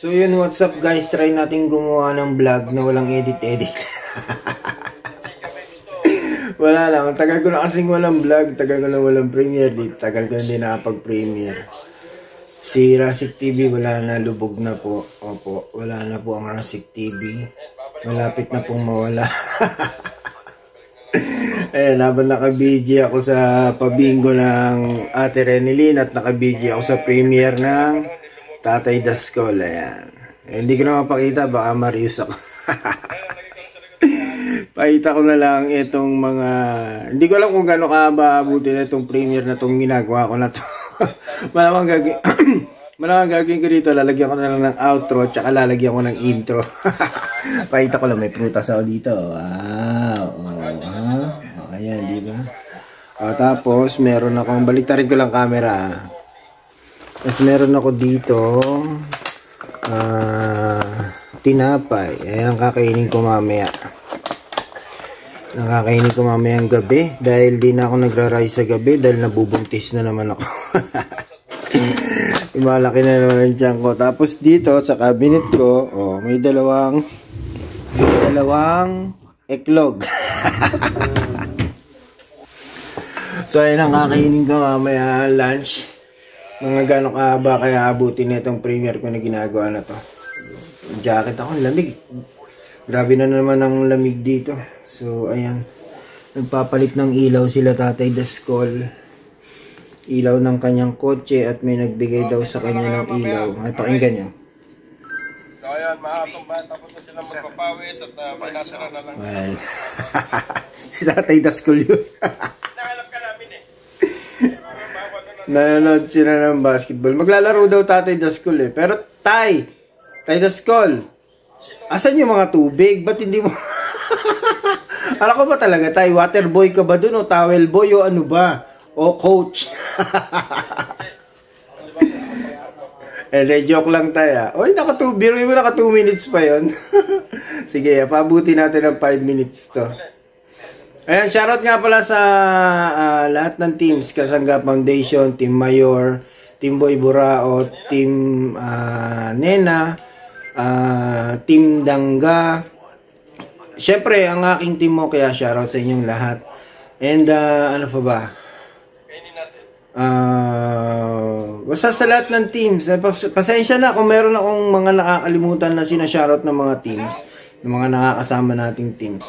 So yun, what's up guys, try natin gumawa ng vlog na walang edit. Wala lang, tagal ko na kasing walang vlog, tagal ko na walang premiere dito, tagal ko na din nakapag-premiere. Si Rasik TV wala na, lubog na po. Opo, wala na po ang Rasik TV. Malapit na pong mawala. Ayan, habang nakabidyo ako sa pabingo ng Ate Renilyn at nakabidyo ako sa premiere ng Tatay Daskol. Ayan. Hindi ko na mapakita, baka marius ako. Pakita ko na lang itong mga... Hindi ko alam kung gano'n kababuti na itong premiere na itong ginagawa ko na ito. Malamang gagawin ko dito, lalagyan ko na lang ng outro, tsaka lalagyan ko ng intro. Pakita ko lang, may prutas ako dito. Wow. Ayan, di ba? Tapos, meron akong, baliktarin ko lang camera. Tapos, meron ako dito, tinapay. Ayan ang kakainin ko mamaya. Nakakainin ko mamayang gabi dahil di na ako nagra-rice sa gabi dahil nabubuntis na naman ako. Malaki na naman ang tiyan ko. Tapos dito sa cabinet ko, may dalawang eklog. So ayun ang kakainin ko mamaya lunch. Mga gano'ng kahaba kaya abutin na itong premiere ko na ginagawa na to. Jacket ako, lamig. Grabe na naman ang lamig dito. So, ayan. Nagpapalit ng ilaw sila Tatay Daskol. Ilaw ng kanyang kotse at may nagbigay daw sa kanya ng ilaw. Ay, pakinggan nyo. So, ayan. Mahapong ba? Tapos na sila magpapawis at may natira na lang. Well, si Tatay Daskol yun. Nakalap ka namin eh. Nanonood sila ng basketball. Maglalaro daw Tatay Daskol eh. Pero, Tay Daskol, asan yung mga tubig? Ba't hindi mo... Alam ko ba talaga, Tay? Water boy ka ba dun? O towel boy? O ano ba? O coach? Joke lang tayo. Oy, biruin mo naka 2 minutes pa yon. Sige, pabuti natin ng 5 minutes to. Ayan, shoutout nga pala sa lahat ng teams. Kasangga Foundation, Team Mayor, Team Boy Burao, Team Nena, Team Dangga. Siyempre, ang aking team mo, kaya shoutout sa inyong lahat. And, ano pa ba? Basta sa lahat ng teams. Pasensya na kung meron akong mga nakakalimutan na sinashoutout ng mga teams. Ng mga nakakasama nating teams.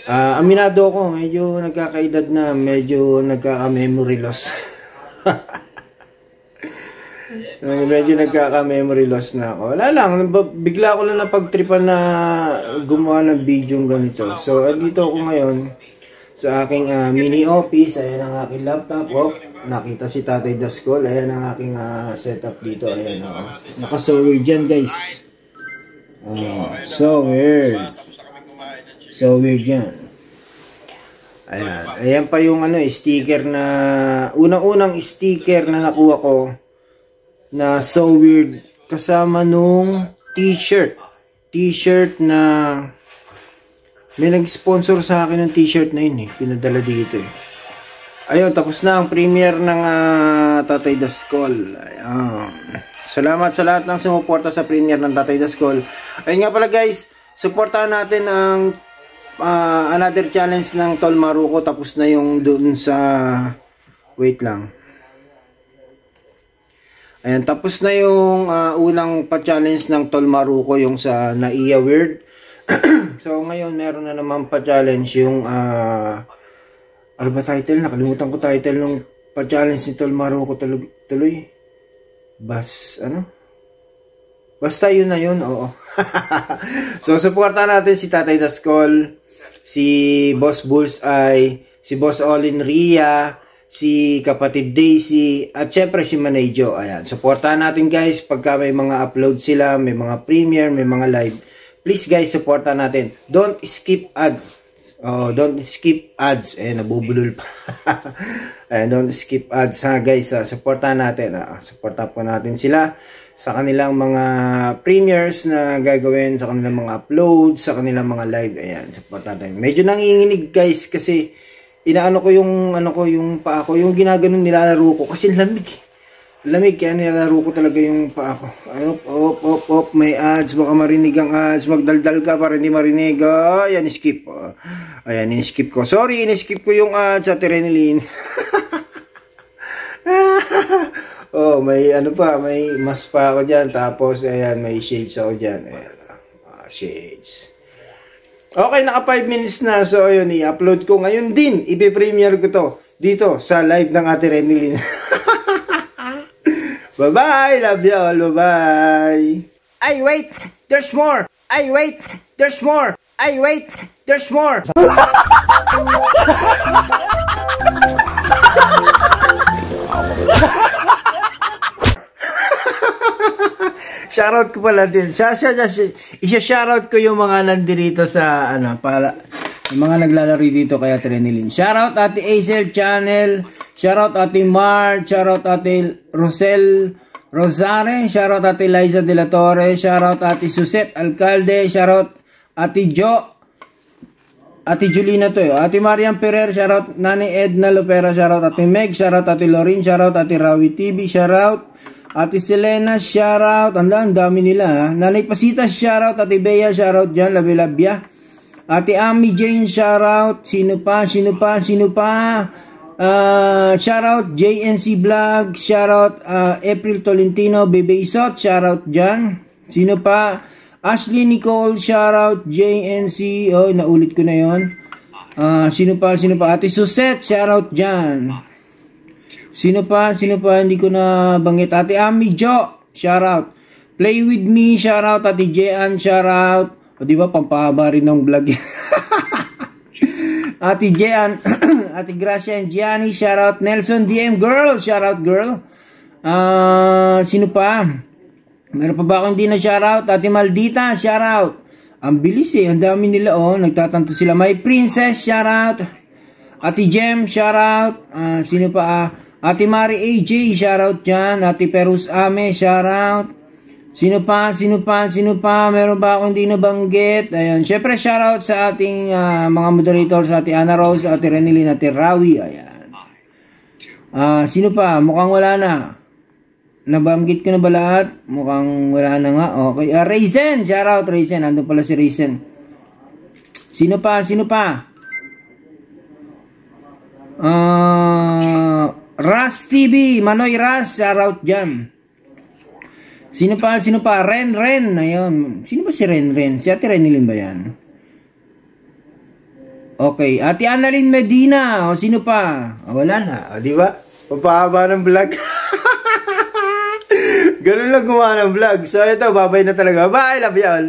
Aminado ako, medyo nagkakaedad na, medyo nagkaka-memory loss. Medyo nagkaka-memory loss na ako. Wala lang, bigla ko lang napagtripan na gumawa ng video ganito. So, dito ako ngayon sa aking mini office. Ayan ang aking laptop. Nakita si Tatay Daskol. Ayan ang aking setup dito. Ayan, naka-so weird dyan, guys. So weird. So weird yan. Ayan. Ayan pa yung sticker na, unang-unang sticker na nakuha ko na so weird, kasama nung t-shirt na may nag-sponsor sa akin ng t-shirt na yun pinadala dito Ayun, tapos na ang premiere ng Tatay Daskol. Ayun. Salamat sa lahat ng sumuporta sa premiere ng Tatay Daskol. Ayun nga pala guys, supportahan natin ang another challenge ng Tol Maruco. Tapos na yung doon sa, wait lang. Ayan, tapos na yung unang pa-challenge ng Tol Maruco, yung sa Naiya Weird. So, ngayon, meron na naman pa-challenge yung, ano ba title? Nakalimutan ko title ng pa-challenge ni Tol Maruco tuloy. Basta yun na yun, oo. So, supportan natin si Tatay Daskol, si Boss Bullseye, si Boss Olin Ria, si Kapatid Daisy, at syempre si Manayjo. Ayan, supportahan natin guys pagka may mga upload sila, may mga premiere, may mga live. Please guys, supportahan natin. Don't skip ads. Don't skip ads. Nabubulol pa. Ayan, don't skip ads ha guys. Supportahan natin. Supportahan po natin sila sa kanilang mga premieres na gagawin, sa kanilang mga uploads, sa kanilang mga live. Ayan, supportahan natin. Medyo nanginginig guys kasi inaano ko yung paa ko, yung ginaganon nilalaro ko kasi lamig. lamig, kaya nilalaro ko talaga yung paa ko. Ay, op, may ads, baka marinig ang ads, magdaldal ka para hindi marinig. Ayan, skip. Ayan, in-skip ko. Sorry, in-skip ko yung ads sa Renilyn. Oh, may ano pa, may mas pa ako dyan. Tapos, ayan, may shades ako dyan. Ayan, shades. Okay, naka 5 minutes na. So, ayun, i-upload ko ngayon din. Ipi-premiere ko to dito sa live ng Ate Renilyn. Bye-bye! Love you all. Bye-bye! Ay, wait! There's more! Ay, wait! There's more! Ay, wait! There's more! Shoutout ko pala din. Isa-shoutout ko yung mga nandito sa, yung mga naglalaro dito kaya Renilyn. Shoutout Ate Aisel Channel. Shoutout Ate Mar. Shoutout Ate Rosare. Shoutout Ate Liza De La Torre. Shoutout Ate Suset Alcalde. Shoutout Ate Jo. Ate Julina to yun. Ate Marian Ferrer. Shoutout Nani Edna Lopera. Shoutout Ate Meg. Shoutout Ate Lorin. Shoutout Ate Rawi TV. Shoutout Ate Selena. Shoutout. Ang dami nila ha. Nanay Pasita. Shoutout Ate Bea. Shoutout dyan. Labi-labya. Ate Ami Jane, shoutout. Sino pa? Shoutout JNC Vlog, shoutout April Tolentino, Bebe Isot, shoutout dyan. Sino pa? Ashley Nicole, shoutout JNC. Oh, naulit ko na yon. Sino pa? Ate Suset, shoutout dyan. Sino pa? Hindi ko na banggit. Ate Ami Jo, shoutout. Play with me, shoutout. Ate Jean, shoutout. O diba, pampahaba rin ng vlog. Ate Jean, Ate Gracia and Gianni, shoutout. Nelson DM Girl, shoutout girl. Sino pa? Meron pa ba akong di na shoutout? Ate Maldita, shoutout. Ang bilis ang dami nila nagtatanto sila. My Princess, shoutout. Ate Jem, shoutout. Sino pa? Ate Mari AJ, shoutout dyan. Ate Perus Ame, shoutout. Sino pa? Meron ba akong hindi nabanggit? Ayan. Syempre, shoutout sa ating mga moderators, Ate Ana Rose, Ate Renilyn, Ate Rawi. Ayan. Sino pa? Mukhang wala na. Nabanggit ko na ba lahat? Mukhang wala na nga. Okay. Raisin! Shoutout, Raisin. Nandun pala si Raisin. Sino pa? Ras TV. Manoy Ras. Shoutout dyan. Sino pa? Ren. Ayun. Sino ba si Ren? Si Ate Renilyn ba yan? Okay. Ate Annalyn Medina. O sino pa? Wala na. O diba? Papahaba ng vlog. Ganun lang gumawa ng vlog. So ito, babay na talaga. Bye! Love you all.